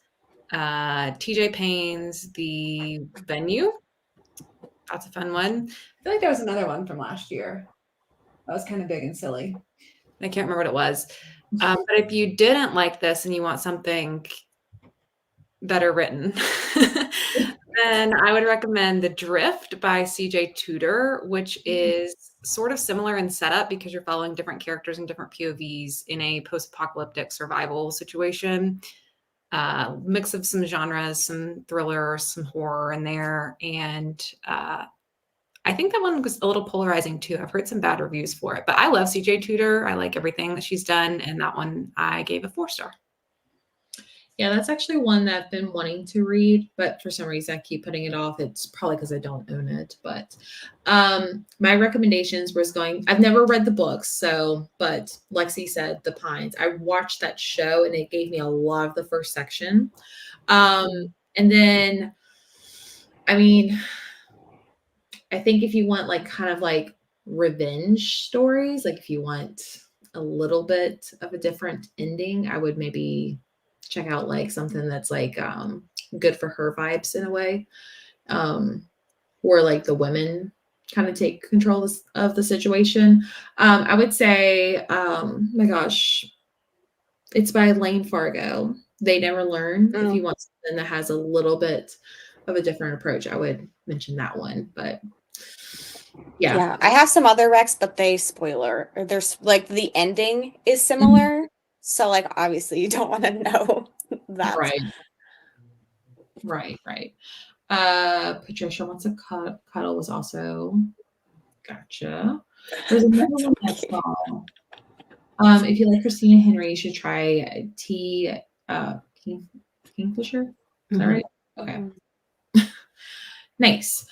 Speaker 2: TJ Payne's The Venue. That's a fun one. I feel like there was another one from last year. That was kind of big and silly. I can't remember what it was. But if you didn't like this and you want something better written, then I would recommend The Drift by CJ Tudor, which is sort of similar in setup because you're following different characters and different POVs in a post-apocalyptic survival situation. Mix of some genres, some thriller, some horror in there. And I think that one was a little polarizing too. I've heard some bad reviews for it, but I love CJ Tudor. I like everything that she's done. And that one I gave a 4 star.
Speaker 1: Yeah, that's actually one that I've been wanting to read, but for some reason I keep putting it off. It's probably because I don't own it. But my recommendations was I've never read the books, but Lexie said The Pines. I watched that show and it gave me a lot of the first section. And then, I mean, I think if you want like kind of like revenge stories, like if you want a little bit of a different ending, I would maybe check out like something that's like good for her vibes in a way, or like the women kind of take control of the situation. I would say, my gosh, it's by Lane Fargo. They Never Learn. If you want something that has a little bit of a different approach, I would mention that one. But yeah,
Speaker 3: I have some other recs, but there's like the ending is similar. So like obviously you don't want to know that.
Speaker 1: Right. Patricia Wants a Cuddle was also gotcha. There's another one I saw. If you like Christina Henry, you should try Kingfisher. Is that right? Okay. Nice.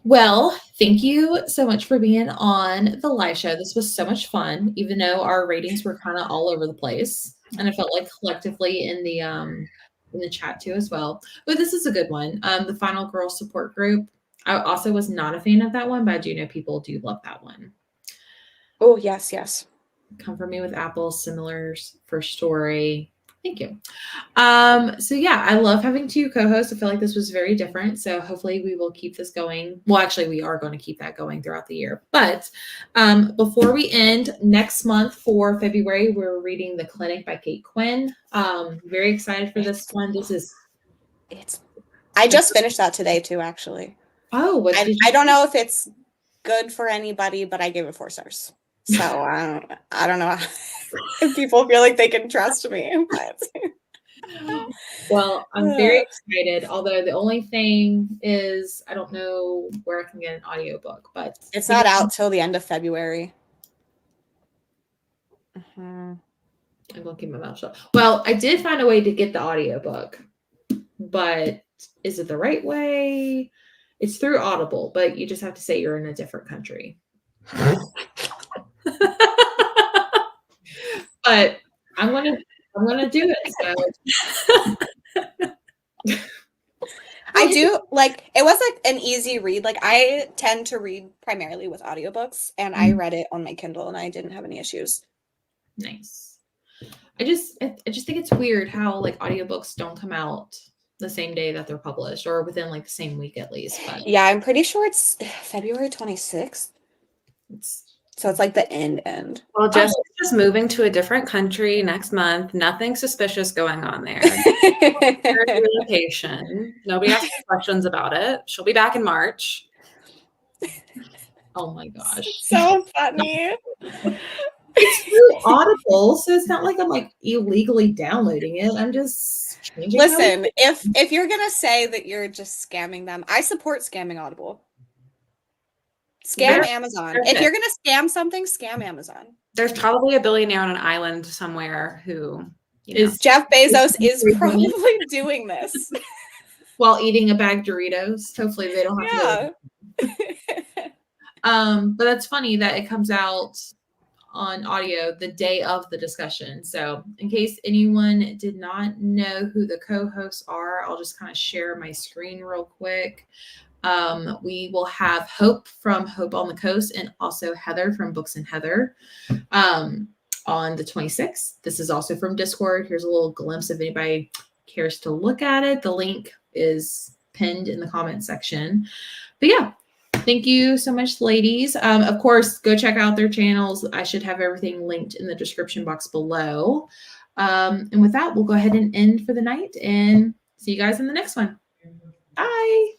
Speaker 1: Well, thank you so much for being on the live show. This was so much fun, even though our ratings were kind of all over the place, and I felt like collectively in the chat too as well. But this is a good one. The Final Girl Support Group. I also was not a fan of that one, but I do know people do love that one.
Speaker 3: Oh, yes, yes.
Speaker 1: Come for Me with Apples, similar for story. Thank you. So yeah, I love having two co-hosts. I feel like this was very different. So hopefully we will keep this going. Well, actually, we are going to keep that going throughout the year. But before we end, next month for February, we're reading The Clinic by Kate Quinn. Very excited for this one.
Speaker 3: I just finished that today too, actually.
Speaker 1: Oh, what did you
Speaker 3: I don't know if it's good for anybody, but I gave it 4 stars. So I don't know if people feel like they can trust me. But.
Speaker 1: Well, I'm very excited. Although the only thing is, I don't know where I can get an audiobook, but
Speaker 3: it's not out till the end of February.
Speaker 1: I'm gonna keep my mouth shut. Well, I did find a way to get the audiobook, but is it the right way? It's through Audible, but you just have to say you're in a different country. But I'm gonna do it. So.
Speaker 3: I do like it was like an easy read. Like I tend to read primarily with audiobooks, and I read it on my Kindle and I didn't have any issues.
Speaker 1: Nice. I just think it's weird how like audiobooks don't come out the same day that they're published or within like the same week at least. But
Speaker 3: yeah, I'm pretty sure it's February 26th. So it's like the end.
Speaker 2: Well, just moving to a different country next month. Nothing suspicious going on there. Relocation. Nobody asks questions about it. She'll be back in March.
Speaker 1: Oh my gosh.
Speaker 3: So funny.
Speaker 1: It's through Audible, so it's not like I'm like illegally downloading it. I'm just changing.
Speaker 3: Listen, if you're gonna say that you're just scamming them, I support scamming Audible. Scam Amazon. If you're gonna scam something, scam Amazon.
Speaker 2: There's probably a billionaire on an island somewhere who
Speaker 3: is Jeff Bezos is probably doing this
Speaker 1: while eating a bag of Doritos. Hopefully they don't have to. But that's funny that it comes out on audio the day of the discussion. So in case anyone did not know who the co-hosts are, I'll just kind of share my screen real quick. We will have Hope from Hope on the Coast and also Heather from Books and Heather on the 26th. This is also from Discord. Here's a little glimpse if anybody cares to look at it. The link is pinned in the comment section. But yeah, thank you so much, ladies. Of course, go check out their channels. I should have everything linked in the description box below. And with that, we'll go ahead and end for the night and see you guys in the next one. Bye.